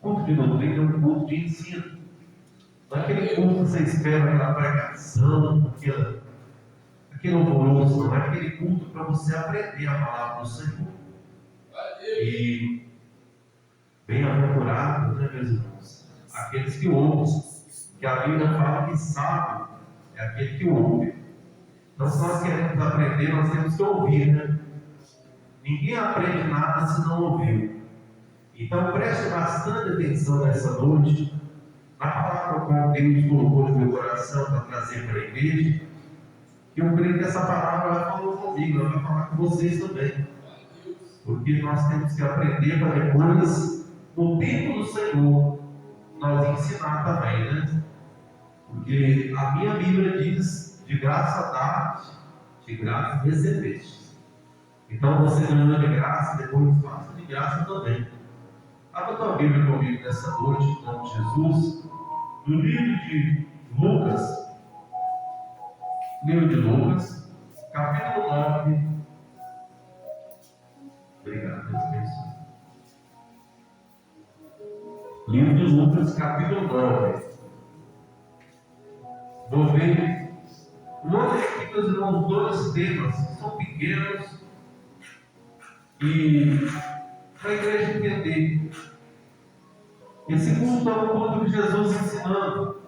Culto de doutrina é um culto de ensino. Não é aquele culto que você espera aquela pregação, aquele alvoroço, não é aquele culto para você aprender a palavra do Senhor. E bem-aventurados, né, meus irmãos? Aqueles que ouvem, que a Bíblia fala que sabe, é aquele que ouve. Então, se nós queremos aprender, nós temos que ouvir, né? Ninguém aprende nada se não ouvir. Então, preste bastante atenção nessa noite, na palavra como Deus colocou no meu coração para trazer para a igreja, que eu creio que essa palavra vai falar comigo, ela vai falar com vocês também. Porque nós temos que aprender para depois, no tempo do Senhor, nós ensinar também, né? Porque a minha Bíblia diz, de graça dá, de graça recebeste. Então você ganhou de graça, depois faça de graça também. Abra tua Bíblia comigo nessa noite, em nome de Jesus, no livro de Lucas, capítulo 9. Obrigado, Deus abençoe. Livro de Lucas, capítulo 9. Vou ver. Vou ler aqui, meus irmãos, dois temas que são pequenos e para a igreja entender. Esse culto é um culto de Jesus ensinando.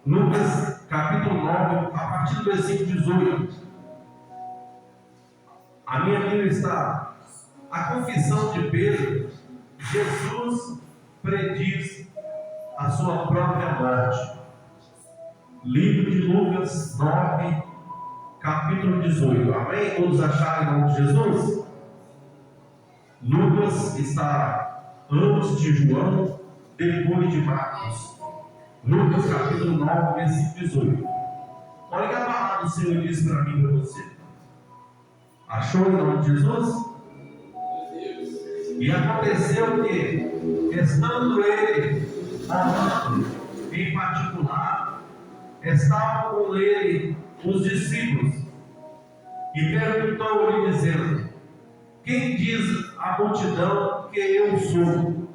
Lucas, capítulo 9, a partir do versículo 18. A minha Bíblia está: a confissão de Pedro. Jesus prediz a sua própria morte. Livro de Lucas 9, capítulo 18. Amém? Todos acharam em nome de Jesus? Lucas está antes de João, depois de Marcos. Lucas capítulo 9, versículo 18. Olha que a palavra do Senhor diz para mim e para você. Achou em nome de Jesus? E aconteceu que, estando ele orando em particular, estavam com ele os discípulos, e perguntou-lhe dizendo: quem diz a multidão que eu sou?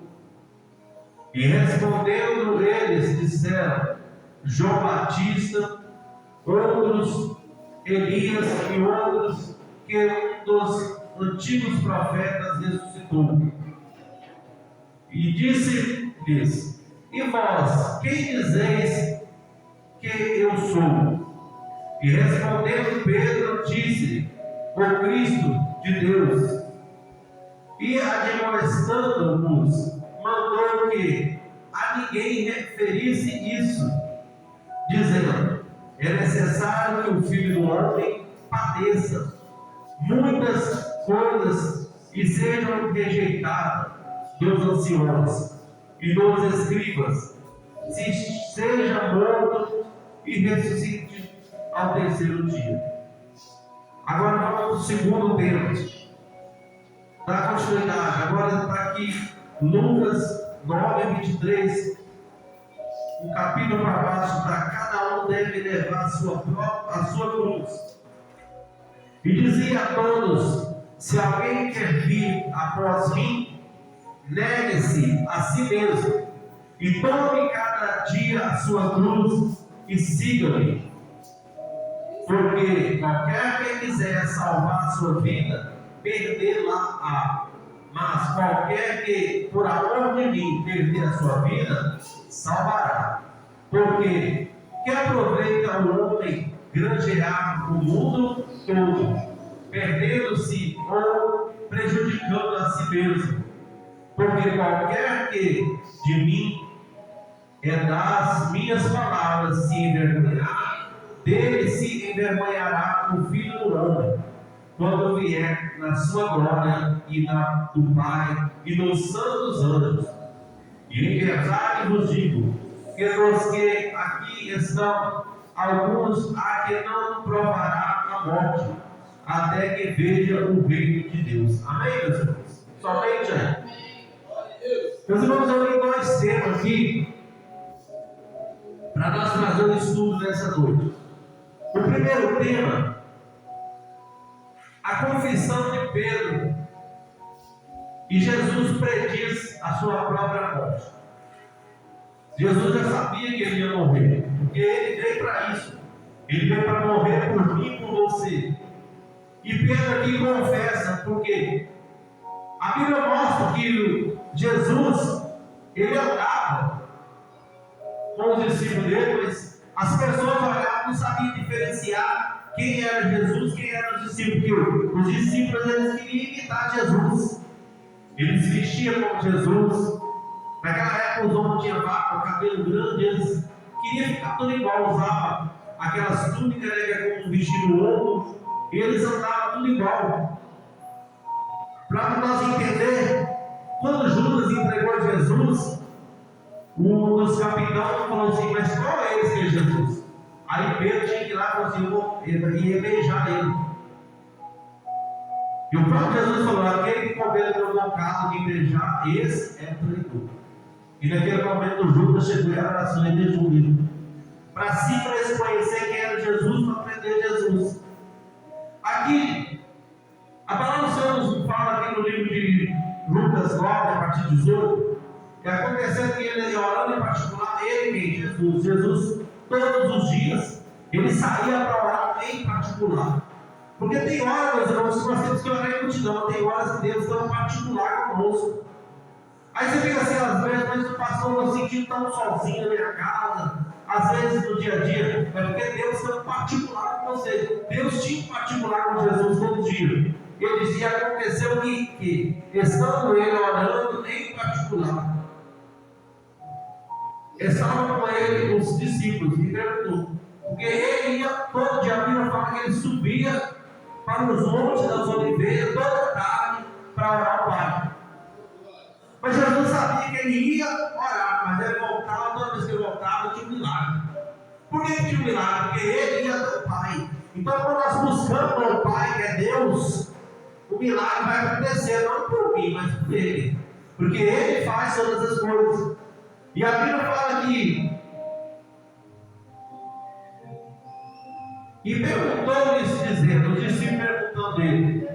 E respondendo eles, disseram: João Batista, outros Elias e outros que um dos antigos profetas ressuscitou. E disse-lhes: e vós, quem dizeis que eu sou? E respondendo Pedro, disse-lhe: o Cristo de Deus. E admoestando-os, mandou que a ninguém referisse isso, dizendo: é necessário que o Filho do Homem padeça muitas coisas e sejam rejeitadas dos anciões e dos escribas, se seja morto e ressuscite ao terceiro dia. Agora vamos para o segundo tema. Dá continuidade. Agora está aqui Lucas 9, 23. Um capítulo para baixo está: cada um deve levar a sua cruz. E dizia a todos: se alguém quer vir após mim, negue-se a si mesmo, e tome cada dia a sua cruz e siga-me. Porque qualquer que quiser salvar a sua vida, perdê-la-á. Mas qualquer que, por amor de mim, perder a sua vida, salvará. Porque que aproveita o homem granjear o mundo todo, perdendo-se ou prejudicando a si mesmo? Porque qualquer que de mim é das minhas palavras se envergonhar, dele se envergonhará o Filho do Homem, quando vier na sua glória e na do Pai e dos santos anjos. E em verdade vos digo que dos que aqui estão, alguns há que não provará a morte, até que veja o reino de Deus. Amém, meus irmãos? Somente aí. Meus irmãos, eu tenho dois temas aqui para nós fazer um estudo nessa noite. O primeiro tema, a confissão de Pedro. E Jesus prediz a sua própria morte. Jesus já sabia que ele ia morrer, porque ele veio para isso. Ele veio para morrer por mim e por você. E Pedro aqui confessa, porque a Bíblia mostra que Jesus, ele andava com os discípulos dele, mas as pessoas olhavam e não sabiam diferenciar quem era Jesus, quem eram os discípulos. Porque os discípulos, eles queriam imitar Jesus. Eles vestiam como Jesus. Naquela época os homens tinham barba, cabelo grande, eles queriam ficar tudo igual, usavam aquelas túnicas, né, com um vestido longo, e eles andavam tudo igual. Para nós entender, quando Judas entregou Jesus, um dos capitães falou assim: mas qual é esse que é Jesus? Aí Pedro tinha que ir lá e falou assim: eu ia beijar ele. E o próprio Jesus falou: aquele que comer do meu bocado de beijar, esse é traidor. E naquele momento Judas chegou e abraçou ele de joelho, para si, para eles conhecer quem era Jesus, para aprender Jesus. Aqui, a palavra do Senhor nos fala aqui no livro de Lucas 9, a partir de 18, que acontecendo que ele orando em particular, ele, Jesus, todos os dias, ele saía para orar em particular. Porque tem horas, meus irmãos, que nós temos que orar em multidão, tem horas que Deus está em particular conosco. Aí você fica assim, às vezes, mas o pastor não sentindo tão sozinho na minha casa, às vezes no dia a dia, é porque Deus está em particular com você. Deus tinha um particular com Jesus todo dia. Ele dizia: aconteceu que estando ele orando em particular, estavam com ele os discípulos, e perguntou, porque ele ia todo dia, a Bíblia fala que ele subia para os montes das oliveiras toda tarde para orar ao Pai. Mas Jesus sabia que ele ia orar, mas ele voltava, toda vez que ele voltava, tinha um milagre. Por que tinha um milagre? Porque ele ia do Pai. Então, quando nós buscamos o Pai, que é Deus, o milagre vai acontecer, não por mim, mas por Ele. Porque Ele faz todas as coisas. E a Bíblia fala aqui: e perguntou-lhes, dizendo, os discípulos perguntando a ele: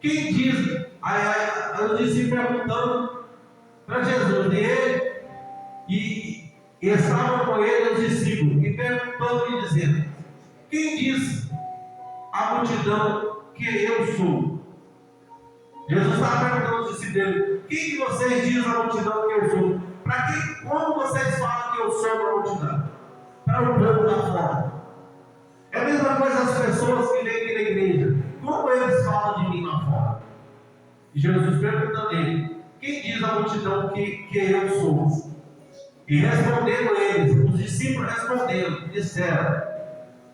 quem diz? Aí os discípulos perguntando para Jesus, e estavam com ele os discípulos, e perguntando-lhe, dizendo: quem diz a multidão que eu sou? Jesus estava perguntando aos discípulos dele: quem que vocês dizem a multidão que eu sou? Para quem, como vocês falam que eu sou na multidão? Para o povo lá fora. É a mesma coisa as pessoas que vêm aqui na igreja. Como eles falam de mim lá fora? E Jesus perguntou a ele: quem diz a multidão que eu sou? E responderam eles, os discípulos responderam, disseram: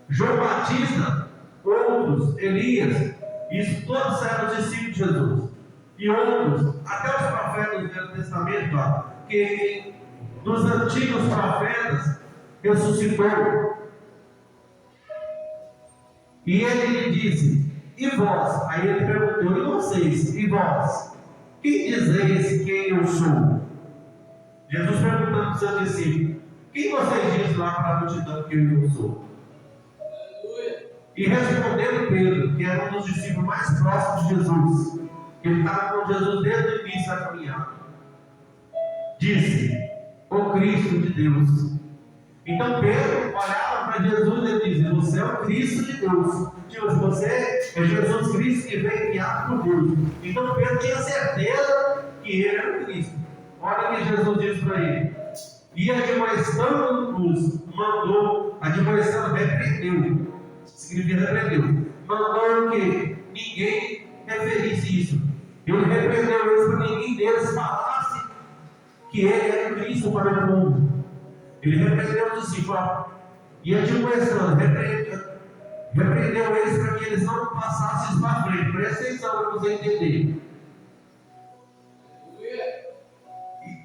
João Batista, outros, Elias. Isso todos eram os discípulos de Jesus. E outros, até os profetas do Velho Testamento, que dos antigos profetas ressuscitou. E ele lhe disse: e vós? Aí ele perguntou: e vocês? E vós? Quem dizeis quem eu sou? Jesus perguntando para os seus discípulos: quem vocês dizem lá para a multidão que eu sou? E respondendo Pedro, que era um dos discípulos mais próximos de Jesus, que ele estava com Jesus desde o início da caminhada, disse: o Cristo de Deus. Então Pedro olhava para Jesus e ele dizia: você é o Cristo de Deus. Tipo, você é Jesus Cristo que veio enviado por Deus. Então Pedro tinha certeza que ele era o Cristo. Olha o que Jesus disse para ele. E admoestando-os, mandou, admoestando, repreendeu. Significa repreendeu. Mandou que ninguém referisse isso. Ele repreendeu eles para ninguém deles falasse que ele era o Cristo para o mundo. Ele repreendeu os discípulos e admoestando, repreendeu eles para que eles não passassem para frente. Presta atenção para você entender.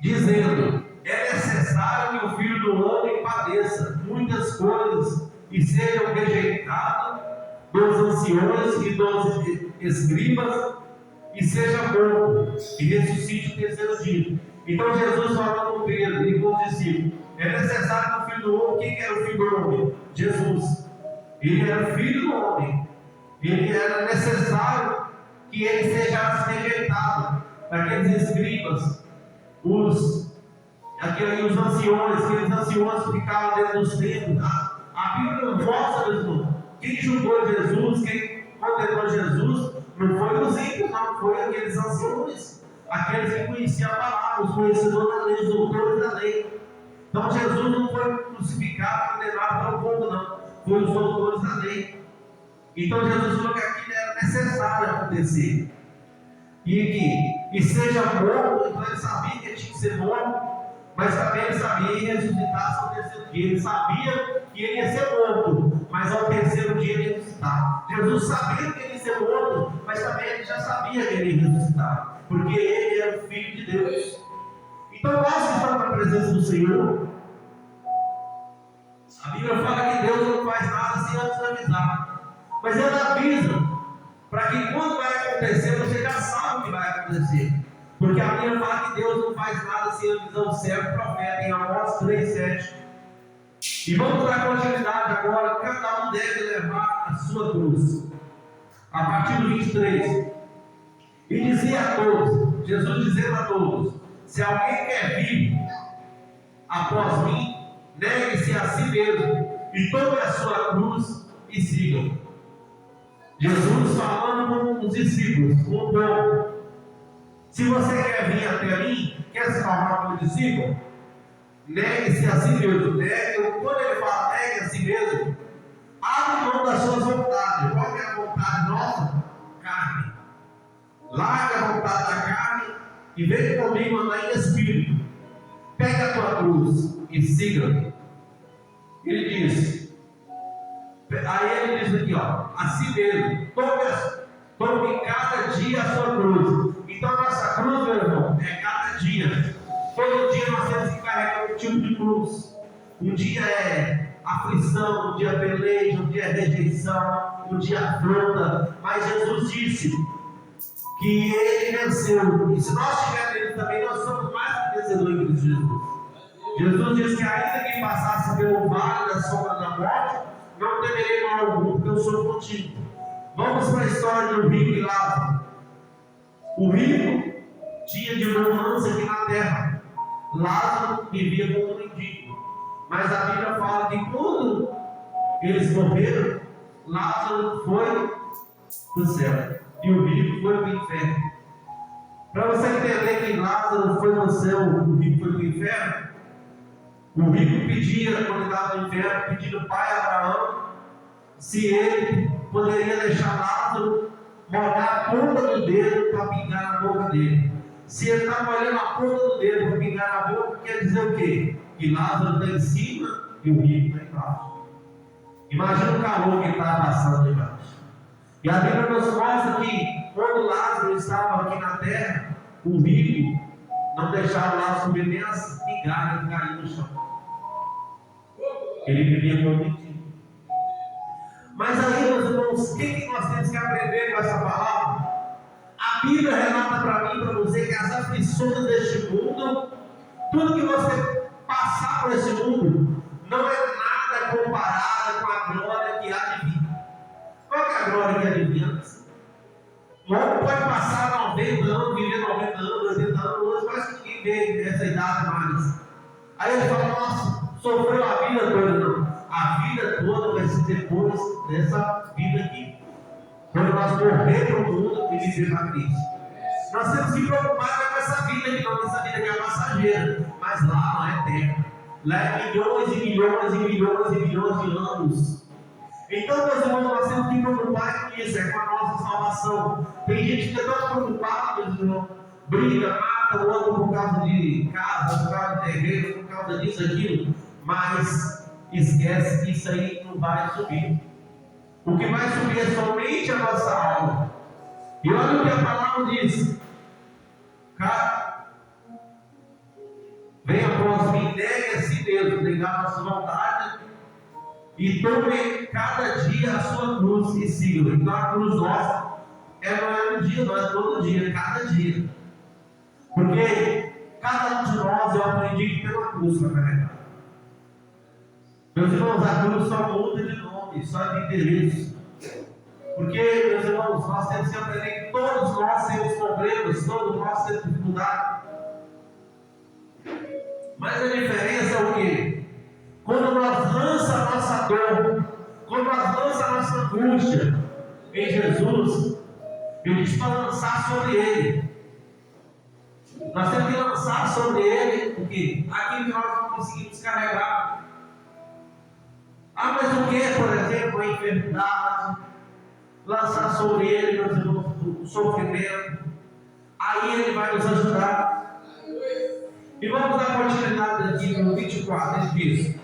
Dizendo: é necessário que o Filho do Homem padeça muitas coisas e sejam rejeitados dos anciões e dos escribas, e seja morto e ressuscite o terceiro dia. Então Jesus falou com Pedro e com os discípulos: é necessário que o Filho do Homem. Quem era o Filho do Homem? Jesus. Ele era o Filho do Homem. Ele era necessário que ele seja rejeitado. daqueles escribas, os anciões, aqueles anciões que ficavam dentro dos templos. A Bíblia mostra, mesmo, quem julgou Jesus, quem condenou Jesus, não foi os ímpios, não, foi aqueles anciões, aqueles que conheciam a palavra, os conhecedores da lei, os doutores da lei. Então Jesus não foi crucificado, condenado pelo povo, não, foi os doutores da lei. Então Jesus falou que aquilo era necessário acontecer. E seja morto, então ele sabia que ele tinha que ser morto, mas também ele sabia que ia ressuscitar ao terceiro dia. Ele sabia que ele ia ser morto, mas ao terceiro dia ele ia ressuscitar. Jesus sabia que ele ia ser morto, mas também ele já sabia que ele ia ressuscitar, porque ele era o Filho de Deus. Então nós que estamos na presença do Senhor, a Bíblia fala que Deus não faz nada sem antes avisar, mas Ele avisa, para que quando vai acontecer, você já sabe o que vai acontecer. Porque a Bíblia fala que Deus não faz nada sem avisar o servo profeta, em Amós 3:7. E vamos dar continuidade agora, cada um deve levar a sua cruz. A partir do 23. E dizia a todos, Jesus dizendo a todos: se alguém quer vir após mim, negue-se a si mesmo, e tome a sua cruz e siga. Jesus falando com os discípulos, com o povo: se você quer vir até mim, quer se tornar meu discípulo, negue-se a si mesmo. Quando ele fala negue a si mesmo, abre mão das suas vontades. Qual é a vontade nossa? Carne. Larga a vontade da carne e vem comigo andar em espírito. Pega a tua cruz e siga. Ele diz, aí ele diz aqui, a si mesmo, tome cada dia a sua cruz. Então a nossa cruz, meu irmão, é cada dia. Todo dia nós temos que carregar um tipo de cruz. Um dia é aflição, um dia é peleja, um dia é rejeição, um dia é afronta. Mas Jesus disse que Ele venceu. E se nós estivermos nele também, nós somos mais que vencedores em Cristo Jesus. Jesus disse que ainda que passasse pelo vale da sombra da morte, não temerei mal algum, porque eu sou contigo. Vamos para a história do rico e Lázaro. O rico tinha de bonança aqui na terra. Lázaro vivia como um mendigo. Mas a Bíblia fala que quando eles morreram, Lázaro foi para o céu e o rico foi para o inferno. Para você entender que Lázaro foi para o céu, o rico foi para o inferno, o rico pedia, quando ele estava no inferno, pedindo ao pai Abraão se ele poderia deixar Lázaro molhar a ponta do dedo para pingar na boca dele. Se ele está molhando a ponta do dedo para pingar na boca, quer dizer o quê? Que Lázaro está em cima e o rico está embaixo. Imagina o calor que ele estava passando embaixo. E a Bíblia nos mostra que quando Lázaro estava aqui na terra, o rico não deixava Lázaro comer nem as migalhas que caíam no chão. Ele vivia como mendigo. Mas aí, meus irmãos, o que nós temos que aprender com essa palavra? A Bíblia relata para mim e para você que as aflições deste mundo, tudo que você passar por esse mundo, não é nada comparado com a glória que há de vir. Qual é a glória que há de vir? O homem pode passar 90 anos, viver 90 anos, 80 anos, hoje quase que ninguém vê essa idade mais. Aí ele fala: nossa, sofreu a vida toda. Não. A vida toda vai ser depois dessa vida aqui. Quando nós morrer para o mundo e viver para Cristo. Nós temos que preocupar com essa vida aqui, não, essa vida aqui é passageira, mas lá não é eterna. Lá é milhões e milhões e milhões e milhões de anos. Então, meus irmãos, nós temos que preocupar com isso, é com a nossa salvação. Tem gente que está tão preocupada, meus irmãos, briga, mata o outro por causa de casa, por causa de terreno, por causa disso, aquilo, mas esquece que isso aí não vai subir. O que vai subir é somente a nossa alma. E olha o que a palavra diz: venha após mim, negue a si mesmo, negar a nossa vontade, e tome cada dia a sua cruz e siga. Então a cruz nossa não é um dia, não é todo dia, cada dia. Porque cada um de nós, eu aprendi que tem uma cruz para carregar. Meus irmãos, a cruz só muda de nome, só de endereço. Porque, meus irmãos, nós temos que aprender todos nós temos problemas, todos nós temos dificuldade. Mas a diferença é o quê? Quando nós lançamos a nossa dor, quando nós lançamos a nossa angústia em Jesus, Ele diz para lançar sobre Ele. Nós temos que lançar sobre Ele o quê? Aquilo que nós não conseguimos carregar. Ah, mas o que, por exemplo, a enfermidade? Lançar sobre Ele, meus irmãos, o sofrimento. Aí Ele vai nos ajudar. E vamos dar continuidade aqui no 24, ele diz: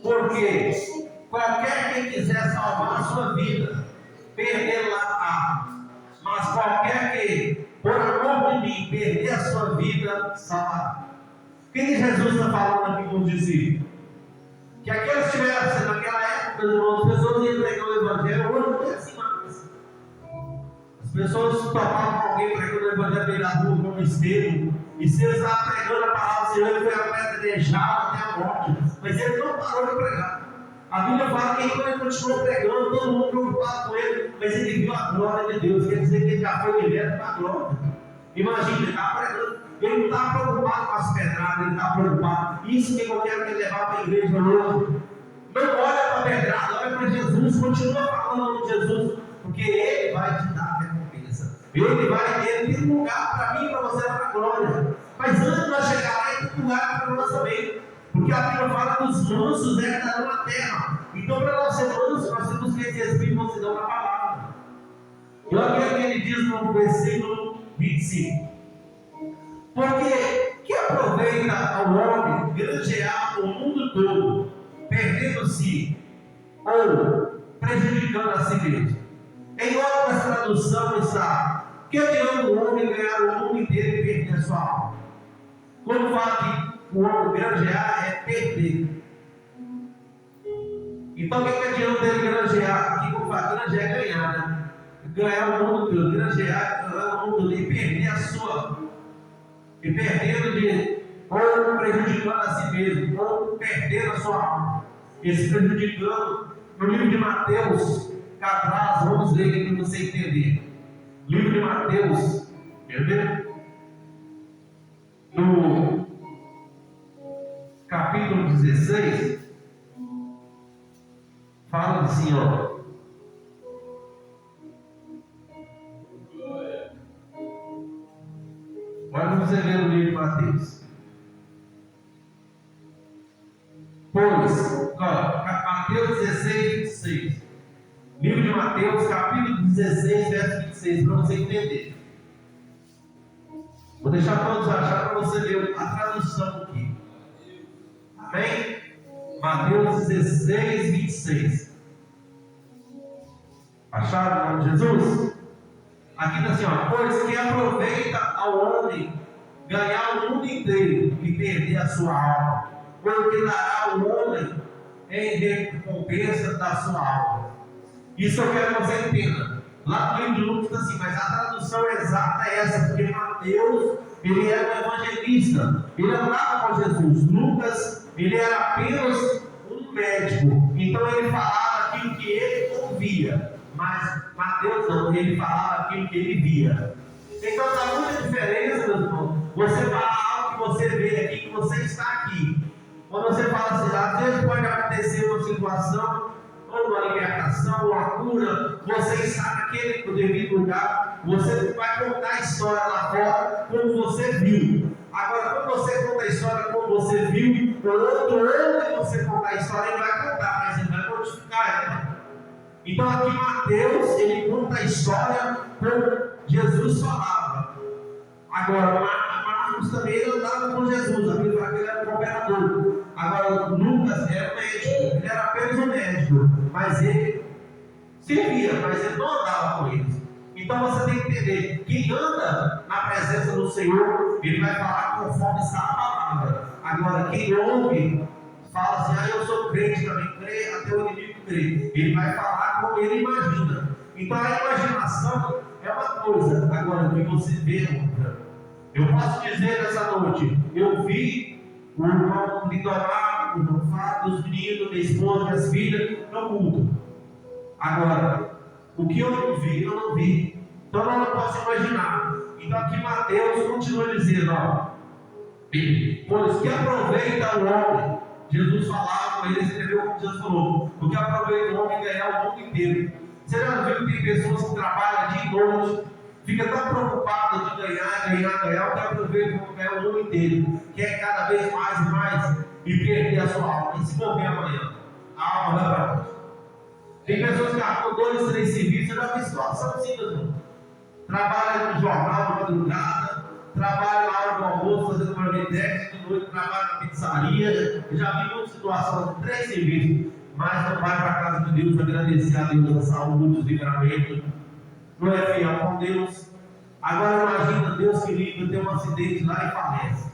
porque qualquer que quiser salvar a sua vida, perdê-la-á. Mas qualquer que, por amor de mim, perder a sua vida, salvará. O que Jesus está falando aqui com os discípulos? Que aqueles que tivessem naquela época, as pessoas iam pregar o Evangelho, hoje não é assim mais. As pessoas topavam alguém pregando o Evangelho dele na rua, como Estevão. E se ele estava pregando a palavra do Senhor, ele foi apedrejado até a morte. Mas ele não parou de pregar. A Bíblia fala que ele continuou pregando, todo mundo preocupado com ele, mas ele viu a glória de Deus. Quer dizer que ele já foi direto para a glória. Imagina, ele estava pregando. Ele não estava preocupado com as pedradas, ele estava preocupado. Isso que eu quero que levar para a igreja hoje. Não olha para a pedrada, olha para Jesus, continua falando de Jesus, porque Ele vai te dar a recompensa. Ele tem um lugar para mim e para você na glória. Mas antes de nós chegar lá, ele tem um lugar para nós também. Porque a Bíblia fala que os mansos herdarão a terra. Então, para nós ser mansos, nós temos que exercer mansidão na palavra. E olha o que ele diz no versículo 25. Porque que aproveita ao homem granjear o mundo todo, perdendo-se ou prejudicando a si mesmo? Em outras traduções está: que adianta o homem ganhar o mundo inteiro e perder a sua alma? Quando fala que o homem granjear é perder. Então o que adianta ele granjear? Aqui quando fala granjear é ganhar, né? Ganhar o mundo todo, granjear o mundo todo e perder a sua. E perdendo de, ou prejudicando a si mesmo, ou perdendo a sua alma. Esse prejudicando, no livro de Mateus, cá atrás, vamos ler aqui para você entender. Livro de Mateus, quer ver? No capítulo 16, fala assim, ó. Olha você ver no livro de Mateus. Pois, Mateus 16, 26. Livro de Mateus, capítulo 16, verso 26, para você entender. Vou deixar todos achar para você ver a tradução aqui. Amém? Mateus 16, 26. Acharam o nome de Jesus? Aqui está assim, ó: pois que aproveita ao homem ganhar o mundo inteiro e perder a sua alma, porque dará o homem em recompensa da sua alma. Isso eu quero que você entenda. Lá no livro de Lucas está assim, mas a tradução exata é essa, porque Mateus, ele era um evangelista, ele andava com Jesus. Lucas, ele era apenas um médico, então ele falava aquilo que ele ouvia. Mas Mateus não, ele falava aquilo que ele via. Então há muita diferença, meu irmão. Você fala algo que você vê aqui, que você está aqui. Quando você fala assim, às vezes pode acontecer uma situação, ou uma libertação, ou uma cura, você está naquele devido lugar, você vai contar a história lá fora como você viu. Agora, quando você conta a história como você viu, o outro que você contar a história, ele vai contar, mas ele vai modificar ela. Então aqui Mateus, ele conta a história como Jesus falava. Agora, Marcos também ele andava com Jesus, a Bíblia fala que ele era um cooperador. Agora, Lucas era um médico, ele era apenas um médico, mas ele servia, mas ele não andava com eles. Então você tem que entender, quem anda na presença do Senhor, ele vai falar conforme está a palavra. Agora, quem ouve, fala assim, eu sou crente também, crê, até o inimigo crê. Ele vai falar como ele imagina. Então a imaginação é uma coisa, agora o que você vê é outra. Eu posso dizer nessa noite, eu vi o irmão Lindomar, o irmão Fábio, os meninos, minha esposa, minhas filhas, no culto. Agora, o que eu não vi, Então nós não podemos imaginar. Então aqui Mateus continua dizendo, ó, pois que aproveita o homem, Jesus falava com ele, escreveu como Jesus falou, o que aproveita o homem ganhar o mundo inteiro. Você já viu que tem pessoas que trabalham dia e noite, fica tão preocupado de ganhar, o que aproveita o homem ganhar o mundo inteiro, quer cada vez mais e mais, e perder a sua alma, e se morrer amanhã, a alma vai para onde? Tem pessoas que arrumam 2, 3 serviços, eu já vi situação assim, meu irmão. Trabalha no jornal de madrugada, trabalha na hora do almoço fazendo marmitex, de noite trabalha na pizzaria. Eu já vi muitas situações de 3 serviços, mas não vai para a casa de Deus agradecer a Deus a saúde, os livramentos, não é fiel com Deus. Agora imagina Deus querido ter um acidente lá e falece.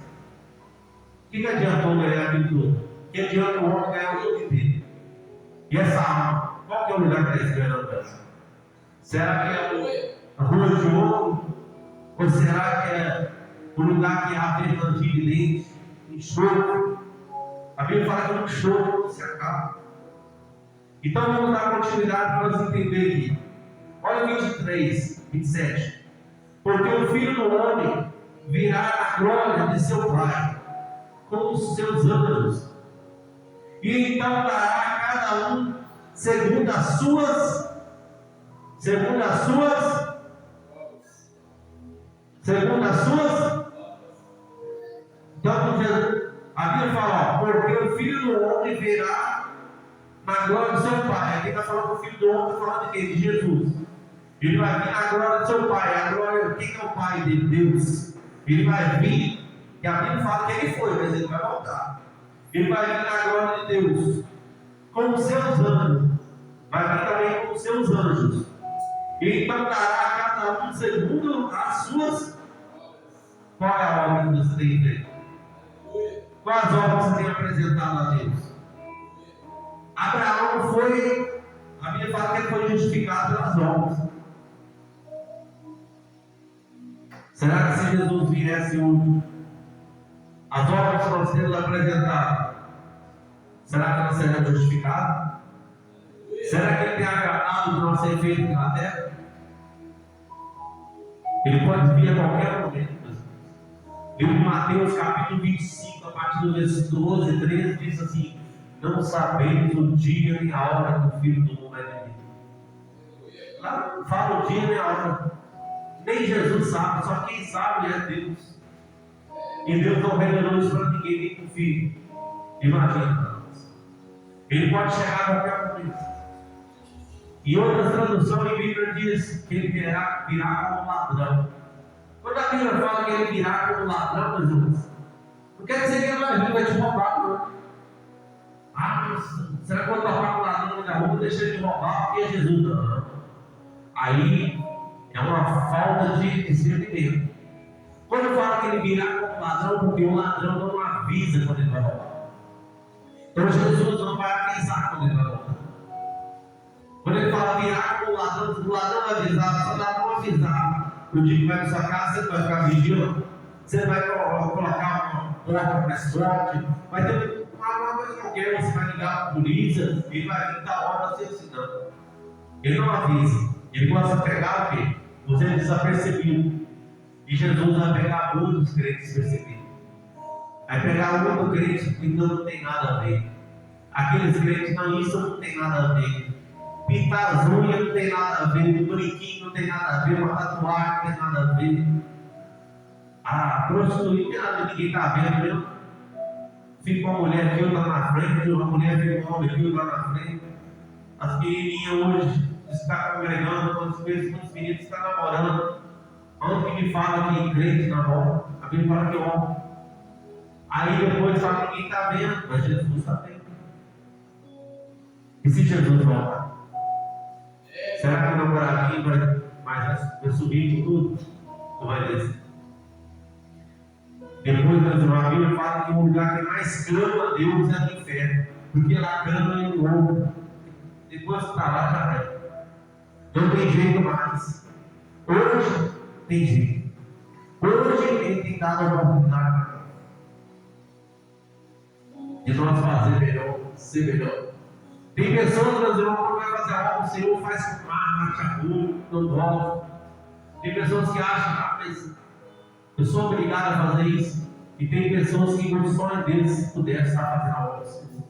O que adiantou ganhar aquilo tudo? Que adianta o homem ganhar o mundo inteiro? E essa alma, qual que é o lugar que está esperando? Será que é a rua de ouro? Ou será que é o lugar que há verdadeiro de dente, enxofre? A Bíblia fala que o enxofre não se acaba. Então vamos dar continuidade para nós entender aqui. Olha 23, 27. Porque o Filho do Homem virá na glória de seu Pai, com os seus anjos, e então dará a cada um segundo as suas então a Bíblia fala, porque o Filho do Homem virá na glória do seu Pai. Aqui está falando que o Filho do Homem, está falando de quem? De Jesus. Ele vai vir na glória do seu Pai. A glória, quem é o Pai dele? Deus. Ele vai vir, e a Bíblia fala que ele foi, mas ele vai voltar. Ele vai vir na glória de Deus, com os seus anjos. Vai vir também com os seus anjos. E então dará a cada um segundo as suas. Qual é a obra que você tem feito? Quais obras você tem apresentado a Deus? Abraão foi, a Bíblia fala que ele foi justificado pelas obras. Será que se Jesus viesse hoje, as obras que nós temos apresentado, será que nós seremos justificados? Será que ele tem agradado do nosso efeito na terra? Ele pode vir a qualquer momento. Em Mateus capítulo 25, a partir do versículo 12 e 13, diz assim: não sabemos o dia nem a hora que o Filho do Mundo vai vir. Lá não fala o dia nem a hora. Nem Jesus sabe, só quem sabe é Deus. E Deus não revelou isso para ninguém, nem para o Filho. Imagina. Ele pode chegar a qualquer momento. E outras traduções em Bíblia diz que ele virá como ladrão. Quando a Bíblia fala que ele virá como ladrão, Jesus, não quer dizer que ele vai te roubar, não. Ah, mas será que eu vou tocar com o ladrão na rua e deixar ele roubar porque é Jesus? Não. Aí é uma falta de discernimento. Quando fala que ele virá como ladrão, porque o ladrão não avisa quando ele vai roubar. Então Jesus não vai avisar quando ele vai roubar. Quando ele fala virar como o ladrão vai avisar, se o ladrão avisar, o dia que vai para sua casa, você vai ficar vigiando, você vai colocar uma porta mais forte, vai ter uma coisa qualquer, você vai ligar para a polícia, ele vai vir da hora você ensinando. Ele não avisa, ele gosta de pegar o quê? Você é desapercebido. E Jesus vai pegar muitos crentes percebidos. Vai pegar muito crente que não tem nada a ver. Aqueles crentes, não, isso não tem nada a ver. Pintar as unhas não tem nada a ver, o brinquinho não tem nada a ver, uma tatuagem não tem nada a ver. A prostituir não tem nada a ver, ninguém está vendo mesmo. Fica uma mulher aqui, outra na frente, uma mulher fica um homem aqui, outra na frente. As menininhas hoje estão congregando, quantos meninos estão namorando. Onde que me fala que crente namora? A Bíblia fala que é homem. Aí depois fala que ninguém está vendo, mas Jesus está vendo. E se Jesus voltar? Será que o namoradinho vai subir com tudo? Ou vai descer? Depois a Bíblia fala que o lugar que mais clama a Deus é no inferno. Porque lá clama em novo. Depois que está lá já vai. Não tem jeito mais. Hoje tem jeito. Hoje ele tem dado a oportunidade de nós fazer melhor, ser melhor. Tem pessoas que quando vai fazer algo, o Senhor faz com marcha, burro, não gosta. Tem pessoas que acham, mas eu sou obrigado a fazer isso. E tem pessoas que o sonho deles, se pudesse, estar fazendo algo assim.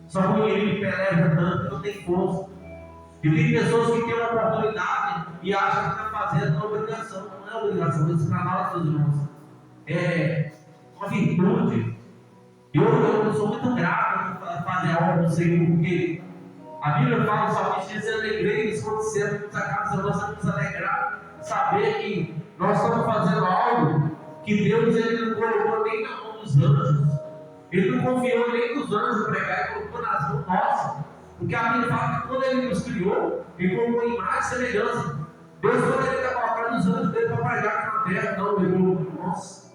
Só que o inimigo peleja tanto que não tem força. E tem pessoas que têm uma oportunidade e acham que está fazendo uma obrigação. Não é obrigação, isso para nós, meus irmãos. É uma virtude. Eu sou muito grato por fazer a obra do Senhor, porque a Bíblia fala, só que diz: alegreis quando sermos a casa nossa, nos alegrar, saber que nós estamos fazendo algo que Deus ele não colocou nem na mão dos anjos, Ele não confiou nem nos anjos pregar, Ele colocou nas mãos nossas, porque a Bíblia fala que quando Ele nos criou, Ele colocou em imagem e semelhança. Deus poderia estar colocando os anjos dele para pregar aqui na terra, não, Ele colocou em nós.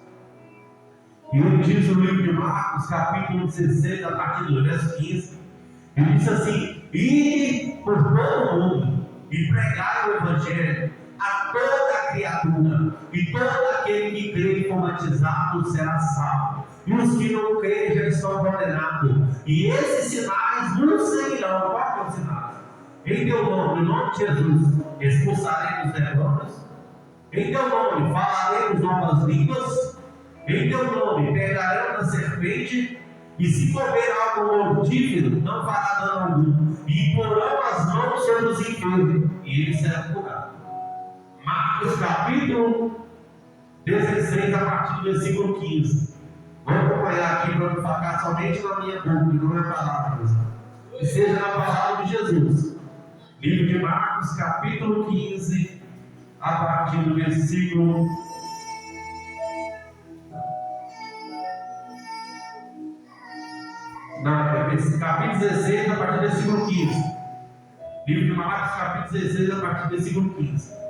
E ele diz no livro de Marcos, capítulo 16, a partir do verso 15, ele diz assim: ide por todo o mundo e pregai o Evangelho a toda a criatura, e todo aquele que crê e for batizado será salvo, e os que não creem já estão condenados. E esses sinais nos seguirão. Qual é o sinal? Em teu nome, no nome de Jesus, expulsaremos demônios. Em teu nome, falaremos novas línguas. Em teu nome pegarão a serpente, e se comer algo mortífero, não fará dano algum, e porão as mãos sobre os enfermos, e eles serão curados. Marcos capítulo 16, a partir do versículo 15. Vamos acompanhar aqui para não ficar somente na minha boca, não é palavras, que seja na palavra de Jesus. Livro de Marcos capítulo 15, a partir do versículo capítulo 16, a partir do versículo 15. Livro de Marcos, capítulo 16, a partir do versículo 15.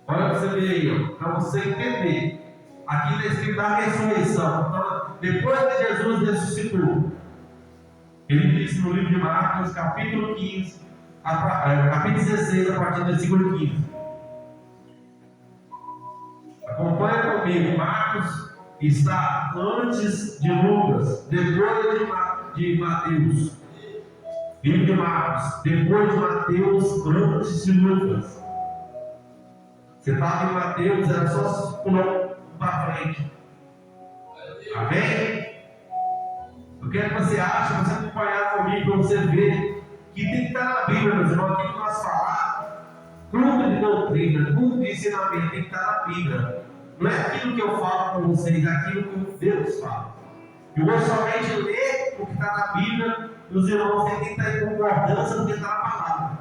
Olha para você ver aí, para você entender. Aqui está escrito da ressurreição. Então, depois que Jesus ressuscitou, ele disse no livro de Marcos, capítulo 15, capítulo 16, a partir do versículo 15. Acompanha comigo. Marcos está antes de Lucas, depois de Mateus. Livro de Marcos, depois de Mateus, antes de Lucas. Você estava em Mateus, era só pular para frente. Amém? O que é que você acha? Você acompanhar comigo para você ver que tem que estar na Bíblia, meus irmãos. Aquilo que nós falamos, tudo de doutrina, tudo de ensinamento tem que estar na Bíblia. Não é aquilo que eu falo com vocês, é aquilo que Deus fala. Eu vou somente ler o que está na Bíblia, e os irmãos têm que estar em concordância com o que está na palavra.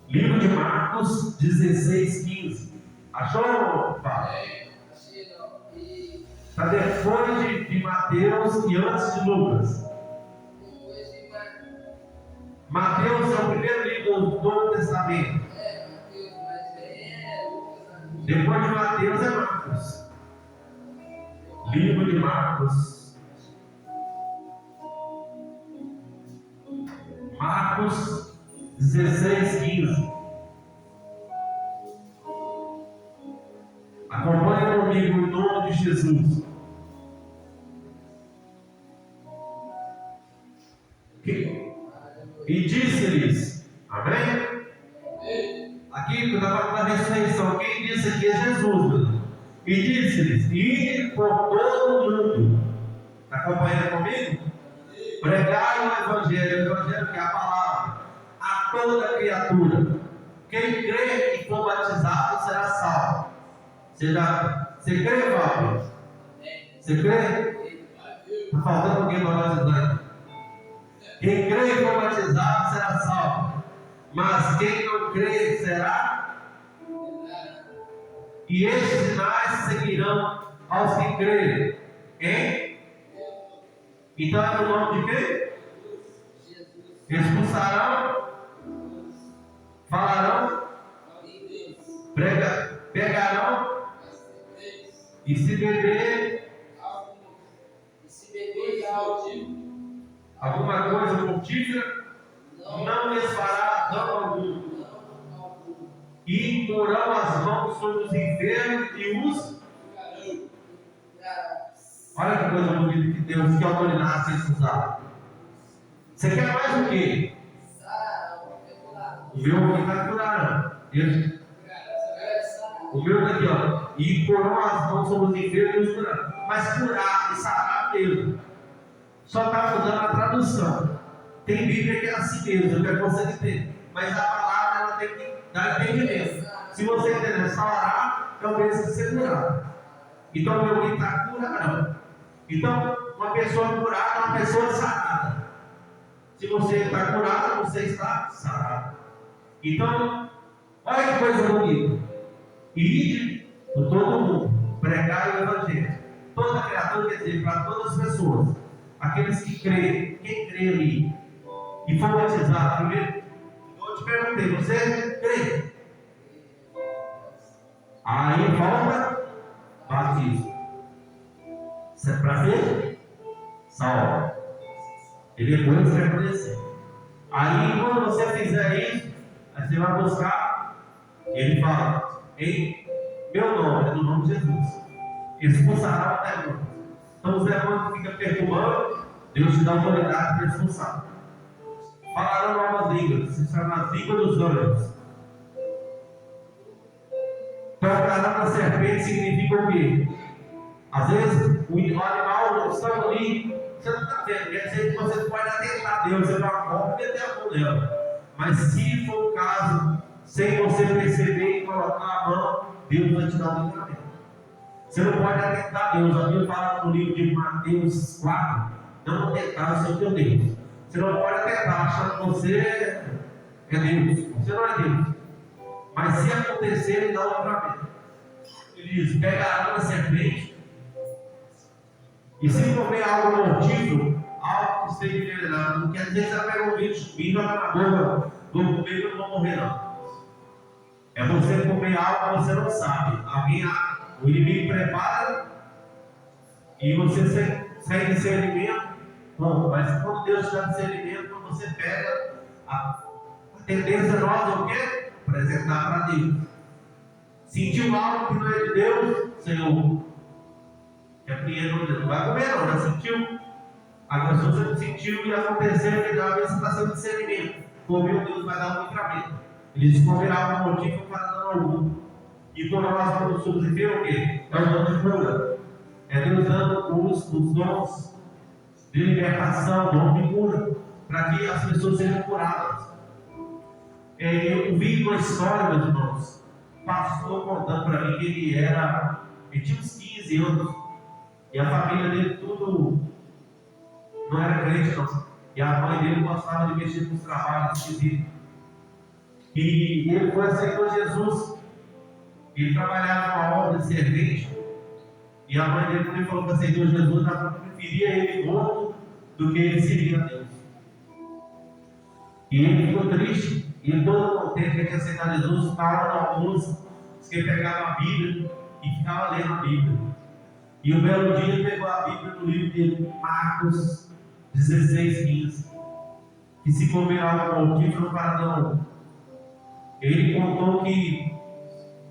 Livro de Marcos 16, 15. Achou, pai? Está depois de Mateus e antes de Lucas. Mateus é o primeiro livro do Novo Testamento. Depois de Mateus é Marcos. Livro de Marcos. Marcos 16, 15. Acompanhe comigo em nome de Jesus. E disse-lhes, amém? Aqui eu estava falando da ressurreição. Quem disse aqui é Jesus. E disse-lhes, ide por todo o mundo. Está acompanhando comigo? Pregai o Evangelho que é a palavra, a toda criatura. Quem crê e for batizado será salvo. Você crê, Paulo? Você crê? Está faltando alguém para batizar? Quem crê e for batizado será salvo. Mas quem não crê será? E estes sinais seguirão aos que crerem. Hein? Então é no nome de quem? Expulsarão, falarão, pegarão, e se beber alguma coisa mortífera, não lhes fará dano algum. E porão as mãos sobre os enfermos e os. Olha que coisa bonita que Deus, que autoridade vocês usaram. Você quer mais o quê? O meu aqui vai curar. curando. O meu aqui, ó. E porão as mãos sobre os enfermos e os curando. Mas curar e sarar mesmo. Só está mudando a tradução. Tem Bíblia que é assim mesmo, eu quero que você entenda. Mas a palavra ela tem que dar entendimento. Se você entender sarar, é o mesmo que ser curado. Então, meu que está curado. Então, uma pessoa curada é uma pessoa sarada. Se você está curado, você está sarado. Então, olha que coisa bonita. Ide por todo mundo, pregai o Evangelho. Toda criatura, quer dizer, para todas as pessoas. Aqueles que creem, quem crê ali e for batizado, primeiro, eu te perguntei, você crê? Aí volta, batiza. Isso é para ver? Salva. E depois você vai conhecer. Aí quando você fizer isso, aí você vai buscar, ele fala, em meu nome, é no nome de Jesus. Expulsará o demônio. Então os demônios ficam perturbando, Deus te dá autoridade para expulsar. Falarão novas línguas, se chama as línguas dos anjos. Tocarão na serpente significa o quê? Às vezes o animal está ali, você não está vendo, quer dizer que você pode atentar a Deus, você vai meter a mão nela. Mas se for o caso, sem você perceber e colocar a mão, Deus vai te dar um livramento. Você não pode atentar a Deus. A Bíblia fala no livro de Mateus 4, não atentar o seu teu Deus. Você não pode atentar achando que você é Deus. Você não é Deus. Mas se acontecer, ele dá um livramento. Ele diz, pegará na serpente, e se comer algo mortífero, algo que esteja envenenado, não quer dizer que você vai pegar um bicho e jogar na boca do comer e não vou morrer, não. É você comer algo que você não sabe. O inimigo prepara e você sem discernimento. Bom, mas quando Deus te dá discernimento, quando você pega, a tendência nossa é o quê? Apresentar para Deus. Sentiu algo que não é de Deus, Senhor. Não vai comer, não, já sentiu. Agora, se você não sentiu e aconteceu, que já vez você está sem discernimento. Comeu, Deus vai dar um livramento. Ele diz: comerá algo motivo para dar algum. E por nós vamos substituir o quê? É o dom de cura. É Deus dando os dons de libertação, dom de cura, para que as pessoas sejam curadas. Eu vi uma história, meus irmãos. O pastor contando para mim que ele tinha uns 15 anos. E a família dele tudo não era crente, não. E a mãe dele gostava de mexer com os trabalhos esquisitos. E ele foi aceitou Jesus. Ele trabalhava numa obra de servente. E a mãe dele, quando ele falou que aceitou Jesus, ela preferia ele morto do que ele servir a Deus. E ele ficou triste. E ele todo contente que tinha aceitado Jesus, na hora do almoço, que ele pegava a Bíblia e ficava lendo a Bíblia. E um belo dia ele pegou a Bíblia no livro de Marcos 16:15. Que se comer algo mortífero para não. Ele contou que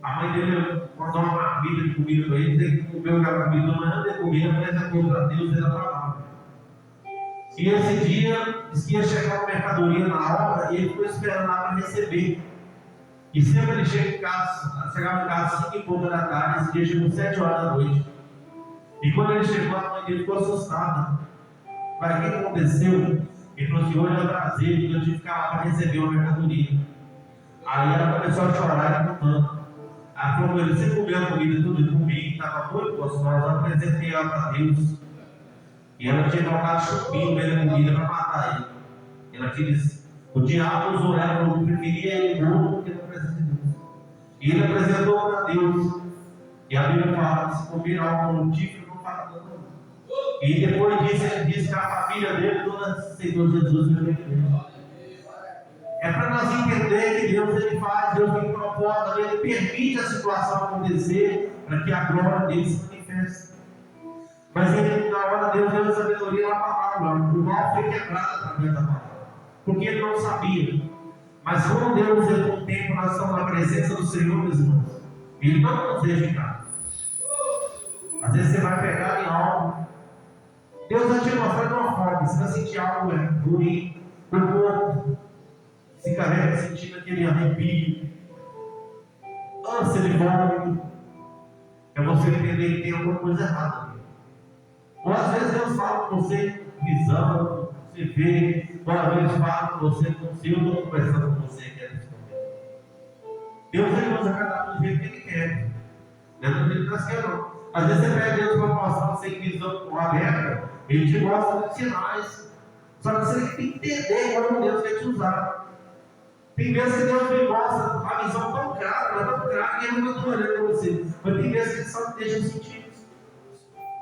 a mãe dele mandou uma marmita de comida para ele, dizendo que comeu aquela comida, não anda comida, mas é contra Deus e a palavra. E esse dia, disse que ia chegar uma mercadoria na obra e ele ficou esperando lá para receber. E sempre ele chegava em casa 5 e pouco da tarde, esse dia chegou 7 horas da noite. E quando ele chegou, a mãe dele ficou assustada. Mas o que aconteceu? Ele falou assim: hoje é o prazer de eu tive que ficar lá para receber uma mercadoria. Aí ela começou a chorar e contando. Ela falou: você comeu a comida tudo comigo, estava muito gostosa, eu apresentei ela para Deus. E ela tinha colocado chupim no meio da comida para matar ele. Ela disse: o diabo usou ela, falou que preferia ele morto do que na presença de Deus. E ele apresentou para Deus. E a Bíblia fala que se comer algo mortífero, não fala nada. E depois disso, ele disse que a família dele toda aceitou Jesus na igreja. É para nós entender que Deus ele faz, Deus tem propósito, ele permite a situação acontecer para que a glória dele se manifeste. Mas ele, na hora Deus deu a sabedoria na palavra, o mal foi quebrado através da palavra, porque ele não sabia. Mas quando Deus ele contempla, nós estamos na presença do Senhor, meus irmãos, ele não nos deixa ficar. Às vezes você vai pegar em algo, Deus vai te mostrar de uma forma, você vai sentir algo ruim, o corpo se carrega sentindo aquele arrepio, ânsia de vômito. É você entender que tem alguma coisa errada. Ou às vezes Deus fala com você visão, você vê, ou às vezes fala com você como se eu estou conversando com você que é responder. Deus ele usa cada um do jeito que ele quer. Não é do jeito que nós queremos, não. Às vezes você pede Deus para mostrar você que visão aberta, ele te mostra os sinais. Só que você tem que entender como Deus quer te usar. Tem vezes que Deus me mostra a visão tão clara, mas tão clara que eu não estou olhando para você. Mas tem vezes que Ele só me deixa sentir.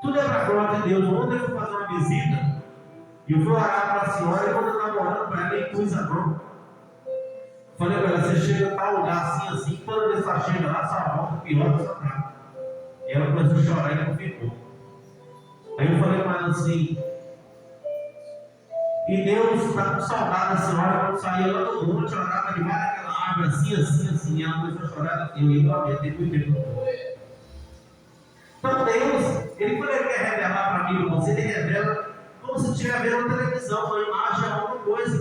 Tudo é para a glória de Deus. Ontem eu fui fazer uma visita e eu fui orar para a senhora e quando eu estava orando para ela, eu pus a mão. Falei para ela, você chega a tal lugar assim, toda vez que ela chega lá, sua volta pior que sua cara. E ela começou a chorar e não ficou. Aí eu falei para ela assim, e Deus está com saudade da senhora quando saía lá do monte, ela estava debaixo daquela árvore, assim, e ela começou a chorar, eu ia lá ver, tem muito tempo. Então Deus, Ele quando Ele quer revelar para mim, você, Ele revela como se estiver vendo na televisão, uma imagem, alguma coisa.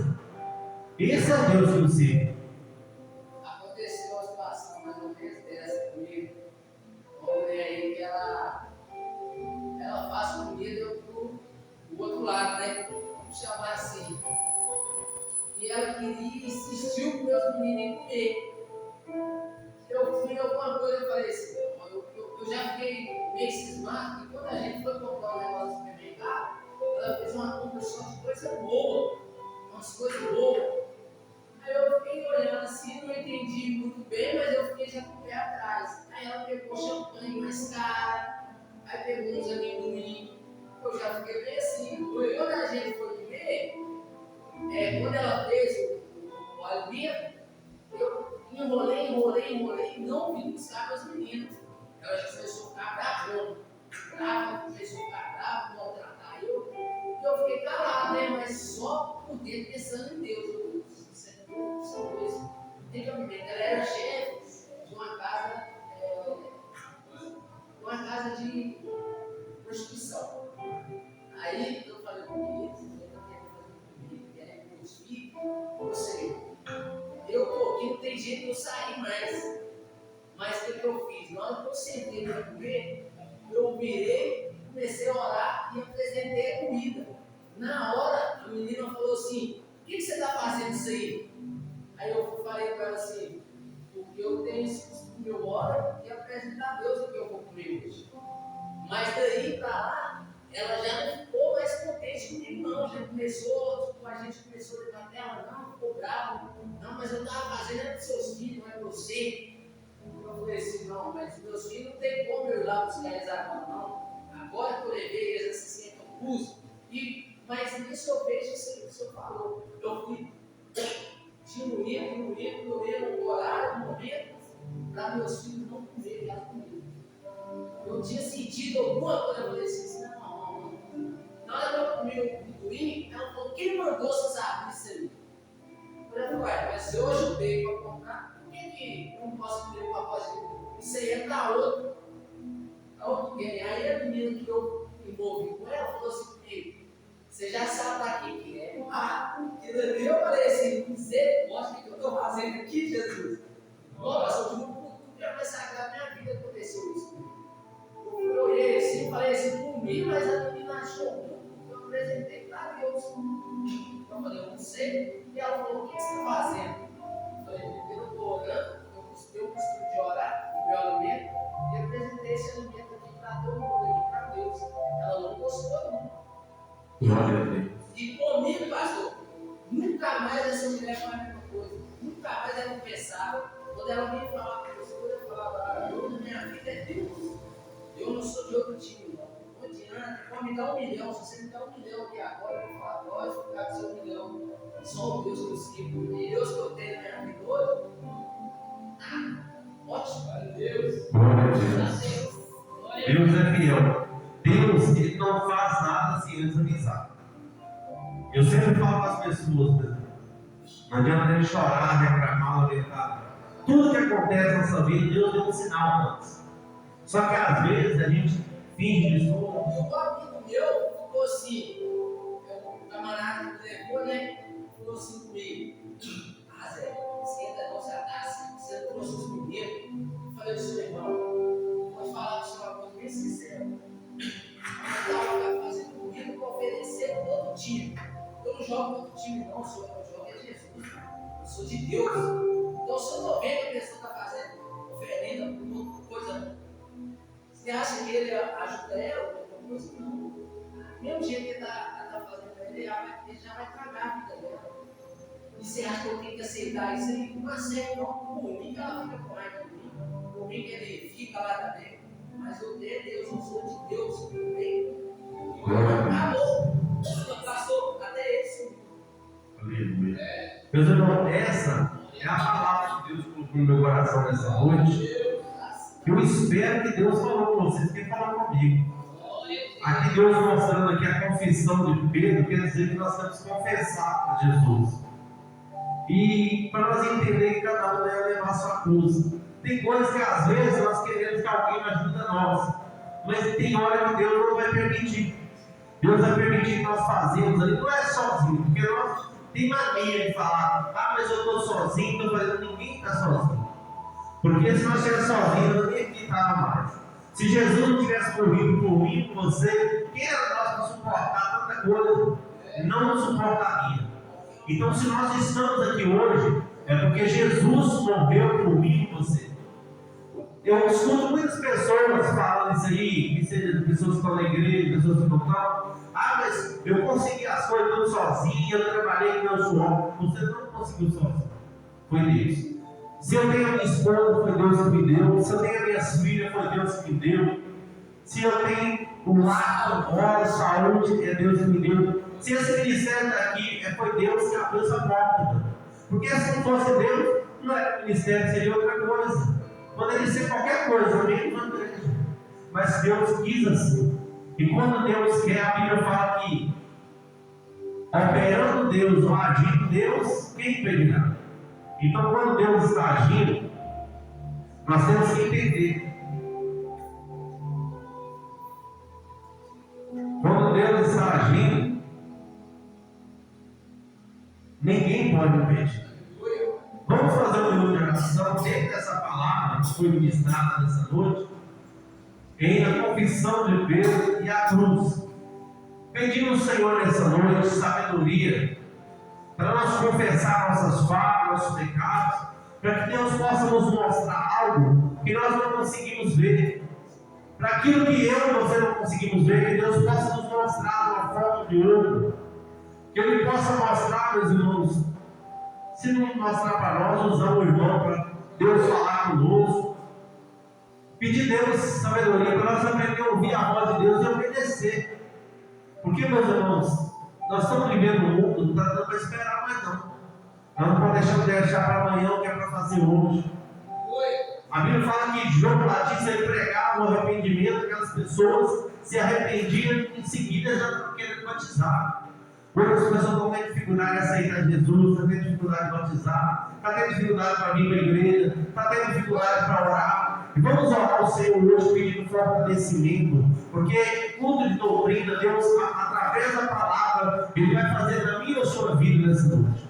Esse é o Deus que eu sei. Aconteceu uma situação mais ou menos dessa comigo. Uma mulher aí que ela faz comida pro outro lado, né? Vamos chamar assim. E ela queria, insistiu com meus meninos em comer. Eu fui alguma coisa, eu falei assim, eu já fiquei meio cismado, porque quando a gente foi comprar um negócio no supermercado, ela fez uma compra só de coisa boa, umas coisas boas. Aí eu fiquei olhando assim, não entendi muito bem, mas eu fiquei já com o pé atrás. Aí ela pegou champanhe mais cara, aí pegou uns amendoim, eu já fiquei bem assim. Quando a gente foi comer, quando ela fez o alimento, eu enrolei, não vim buscar meus meninos. Ela já começou a ficar brava, começou a ficar brava, maltratar eu. E eu fiquei calado, né? Mas só por dentro pensando em Deus. São coisas. Tem que aprender. Ela era chefe de uma casa de prostituição. Aí eu falei com eles, eu não quero fazer comigo, quero com meus filhos, ou seja, eu tô aqui, não tem jeito de eu sair mais. Mas o que eu fiz? Na hora que eu sentei para comer, eu virei, comecei a orar e apresentei a comida. Na hora, a menina falou assim: o que você está fazendo isso aí? Aí eu falei para ela assim: porque eu tenho esse costume, eu oro e apresento a Deus o que eu vou comer hoje. Mas daí para lá, ela já não ficou mais contente comigo, não. Já começou, a gente começou a debater, ela não ficou brava. Não, mas eu estava fazendo para os seus filhos, não é para você. Eu falei assim: não, mas meus filhos não tem como eu ir lá buscar eles agora, não. Agora que eu levei eles assim, é que eu pus. Mas nisso eu vejo isso que o senhor falou. Eu fui diminuindo o horário, o momento, para meus filhos não comerem aquela comida. Eu tinha sentido alguma coisa, eu falei assim: não. Na hora que eu comi o amendoim, ela falou: quem mandou você saber isso aí? Eu falei: ué, mas se eu ajudei para comprar, por que eu não posso comer uma coisa? Isso aí é para outro game. Aí a menina que eu envolvi com ela falou assim comigo: você já sabe para que é? E daí eu falei assim: misericórdia, o que eu estou fazendo aqui, Jesus? Nossa, eu nunca mais sagrado da minha vida aconteceu isso. Eu olhei assim, falei assim, comigo, mas a menina achou muito, eu apresentei para Deus. Eu falei: eu não sei. E ela falou: o que você está fazendo? Eu falei: eu estou orando, eu costumo de orar, o meu alimento, e eu apresentei esse alimento aqui para todo mundo, aqui para Deus. Ela não gostou, não. Glória a Deus. E comigo, pastor, nunca mais essa mulher faz a mesma coisa. Nunca mais ela confessava. Quando ela vinha falar com você, eu falava: eu na minha vida é Deus. Eu não sou de outro time, não. Não adianta, pode me dar 1 milhão. Se você me dá 1 milhão aqui agora, eu vou falar: pode ficar com seu 1 milhão. Só o Deus que eu sigo. E Deus que eu tenho na minha vida hoje. Ótimo, glória a Deus. Glória a Deus. Deus é fiel. Deus, Ele não faz nada sem antes avisar. Eu sempre falo para as pessoas, né? Não adianta ele chorar, reclamar, lamentar. Tudo que acontece na nossa vida, Deus deu um sinal antes. Só que às vezes a gente finge isso. Um amigo meu ficou assim, um camarada que levou, né? Falou assim comigo: Zé, esquenta não, você está assim, você trouxe os meninos. Eu falei: jogo outro time, não. Eu jogo é Jesus. Eu sou de Deus. Então, se eu estou vendo que a pessoa está fazendo oferenda por coisa, você acha que ele ajuda ela ou alguma coisa? Não. Do mesmo jeito que ele está fazendo, ele já vai tragar a vida dela. E você acha que eu tenho que aceitar isso aí? Não aceita, não. Por mim que ela fica com raiva de mim. Por mim que ele fica lá também. Mas eu tenho Deus, eu sou de Deus. Acabou. Pastor, cadê esse? Aleluia. Meus irmãos, essa é a palavra que Deus colocou no meu coração nessa noite. Eu espero que Deus falou com vocês, que falou comigo. Aqui Deus mostrando aqui a confissão de Pedro, quer dizer que nós temos que confessar a Jesus. E para nós entender que cada um deve levar a sua cruz. Tem coisas que às vezes nós queremos que alguém ajude a nós, mas tem hora que Deus não vai permitir. Deus vai permitir que nós fazemos ali, não é sozinho, porque nós tem mania de falar, mas eu estou sozinho, estou fazendo, ninguém está sozinho. Porque se nós estivéssemos sozinhos, ninguém aqui estava mais. Se Jesus não tivesse morrido por mim, por você, quem era nós para suportar tanta coisa? Não nos suportaria. Então, se nós estamos aqui hoje, é porque Jesus morreu por mim e por você. Eu escuto muitas pessoas falando isso aí, que seja pessoas que estão na igreja, pessoas que não estão. Mas eu consegui as coisas tudo sozinho, eu trabalhei com meu suor. Você não conseguiu sozinho, foi Deus. Se eu tenho a minha esposa, foi Deus que me deu. Se eu tenho as minhas filhas, foi Deus que me deu. Se eu tenho o lar, a saúde, é Deus que me deu. Se esse ministério está aqui, foi Deus que abriu essa porta. Porque se não fosse Deus, não era ministério, seria outra coisa. Poderia ser qualquer coisa, menos uma igreja. Mas Deus quis assim. E quando Deus quer, a Bíblia fala que operando Deus ou agindo Deus, quem impedirá? Então, quando Deus está agindo, nós temos que entender. Quando Deus está agindo, ninguém pode impedir. Vamos fazer um minuto de oração dentro dessa palavra que foi ministrada nessa noite, em a confissão de Pedro e a cruz. Pedindo ao Senhor nessa noite sabedoria, para nós confessar nossas falhas, nossos pecados, para que Deus possa nos mostrar algo que nós não conseguimos ver. Para aquilo que eu e você não conseguimos ver, que Deus possa nos mostrar de uma forma ou de outra. Que Ele possa mostrar, meus irmãos. Se não mostrar para nós, usar o irmão para Deus falar conosco. Pedir Deus sabedoria para nós aprender a ouvir a voz de Deus e obedecer. Porque, meus irmãos, nós estamos vivendo um mundo, não está dando para esperar mais não. Nós não podemos deixar para amanhã o que é para fazer hoje. A Bíblia fala que João Batista pregava o arrependimento, aquelas pessoas se arrependiam e em seguida já estavam querendo batizar. Hoje as pessoas estão tendo dificuldade de aceitar Jesus, estão tendo dificuldade de batizar, estão tendo dificuldade para vir para a igreja, estão tendo dificuldade para orar. E vamos orar ao Senhor hoje pedindo fortalecimento, porque culto de doutrina, Deus, através da palavra, Ele vai fazer na minha ou sua vida nessa noite.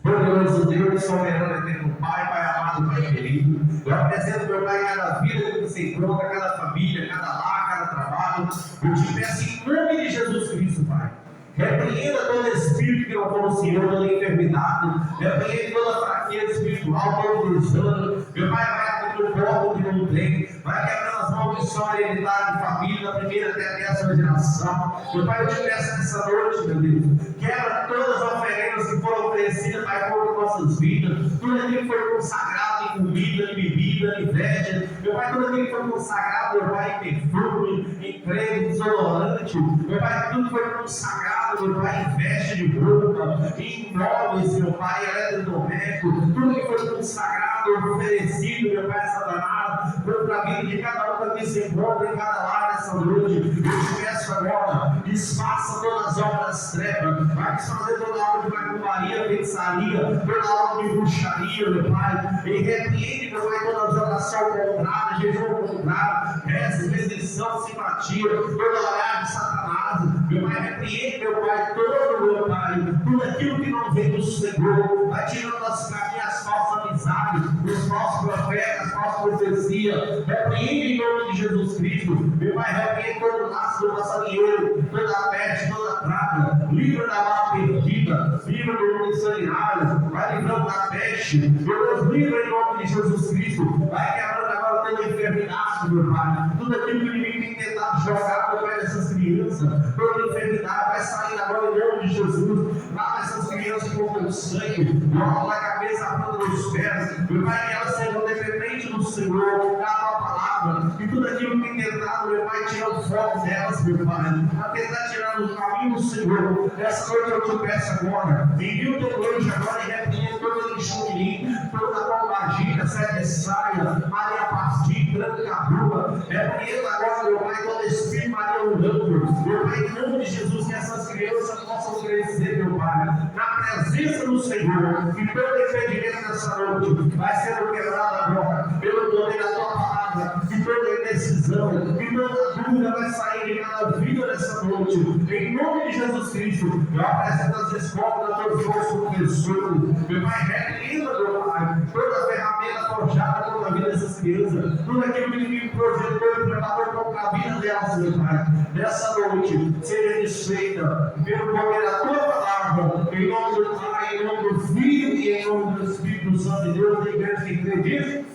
Poderoso Deus, soberano, eterno Pai, Pai amado, Pai querido, eu apresento, meu Pai, cada vida que você encontra, cada família, cada lar, cada trabalho. Eu te peço em nome de Jesus Cristo, Pai. Repreenda todo espírito que não for o Senhor, toda enfermidade, repreenda toda fraqueza espiritual, todo desânimo. Meu Pai, vai abrir o corpo que não tem, vai quebrando as maldições hereditárias de família, da primeira até a 10ª geração. Meu Pai, eu te peço nessa noite, meu Deus, quebra todas as oferendas que foram oferecidas, Pai, contra nossas vidas, tudo aquilo que foi consagrado em comida, em bebida, em inveja. Meu Pai, tudo aquilo que foi consagrado, meu Pai, em perfume, em creme, desodorante. Meu Pai, tudo que foi consagrado, meu Pai, em veste de roupa, em imóveis, meu Pai, eletrodoméstico, tudo que foi consagrado, oferecido, meu Pai, Satanás, contra a vida de cada um que se encontra em cada lar nessa noite. Eu te peço agora, desfaça todas as obras das trevas, vai desfazer toda a obra de macumbaria, feitiçaria, toda a obra de bruxaria, meu Pai, e repreende, meu Pai, todas as orações contrárias, jejum contrário, resistência, simpatia, toda olhar de Satanás, meu Pai, repreende, meu Pai, todo, meu Pai, tudo aquilo que não vem do Senhor, vai tirando das caminhas as falsas amizades, os falsos profetas, as falsas profecias, repreende em nome de Jesus Cristo, meu Pai, repreende todo laço do passarinheiro, toda a peste, toda a praga, livra da bala perdida, livra do mundo sanitário, vai livrando da peste, Deus livra em nome de Jesus Cristo, vai quebrando agora toda a enfermidade, meu Pai, tudo aquilo que o inimigo tem tentado jogar, meu Pai, dessas crianças, toda enfermidade vai sair agora em nome de Jesus, lava essas crianças com o teu sangue, coloca na cabeça, a ponta dos pés, meu Pai, que elas sejam dependentes do Senhor, da tua palavra, e tudo aquilo que tem tentado, meu Pai, tirar o foco delas, meu Pai, a tentar tirar do caminho do Senhor. Essa noite eu te peço agora, envia o teu anjo agora e repreende todo enxurim, toda pombagira, sete saia, Maria Pastim, branca rua, repreende agora, meu Pai, todo espírito Maria orando, meu Pai, em nome de Jesus, que essas crianças possam crescer, meu Pai, na presença do Senhor, e todo impedimento nessa noite vai ser quebrado agora, pelo poder da tua palavra, e toda indecisão, e toda dúvida vai sair de cada vida nessa noite, em nome de Jesus Cristo. Eu apresento as escolas a todos os nossos professores, meu Pai, repreenda, meu Pai, toda ferramenta forjada contra a vida dessas crianças, tudo aquilo que o inimigo projetou e preparou contra a vida delas, meu Pai, nessa noite, seja desfeita pelo poder da tua palavra, em nome do Pai, em nome do Filho e em nome do Espírito Santo de Deus, da igreja que crê disso.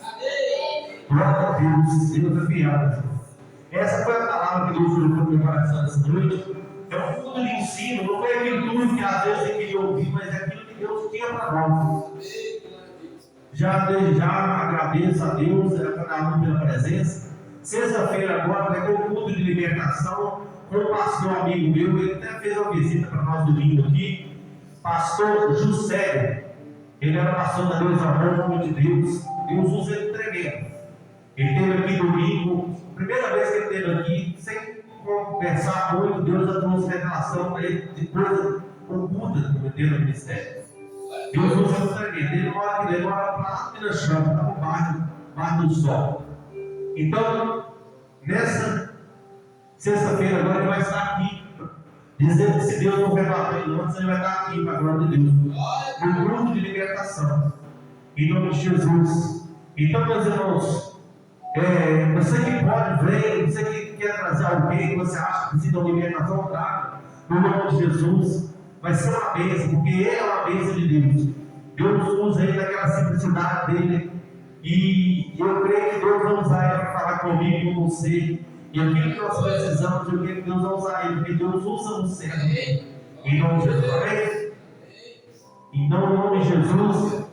Glória a Deus, Deus é fiel. Essa foi a palavra que Deus colocou no meu coração essa noite. É um fundo de ensino, não foi aquilo tudo que às vezes eu queria ouvir, mas é aquilo que Deus tinha para nós. Já desde já agradeço a Deus, a cada um pela presença. Sexta-feira agora vai ter um culto de libertação com um pastor amigo meu, ele até fez uma visita para nós domingo aqui, pastor Juscelio. Ele era pastor da Deus Amor, nome de Deus. Deus usa ele tremendo. Ele esteve aqui domingo, primeira vez que ele esteve aqui, sem conversar muito, Deus já trouxe revelação para ele de coisas ocultas que cometeram no ministério. Deus usa ele tremendo. Ele mora aqui, ele mora lá no Pinachão, lá no bairro do Sol. Então, nessa sexta-feira agora ele vai estar aqui, dizendo que se Deus não revelar ele antes, ele vai estar aqui para a glória de Deus, no grupo de libertação, em nome de Jesus. Então, meus irmãos, você que pode ver, você que quer trazer alguém que você acha que precisa de uma libertação, traga, no nome de Jesus, vai ser uma bênção, porque ele é uma bênção de Deus. Deus usa ele naquela simplicidade dele, e eu creio que Deus vai usar ele para falar comigo e com você. E aquilo que nós precisamos, eu creio que Deus vai usar ele, porque Deus usa você. Em nome de Jesus, amém? Então, em nome de Jesus,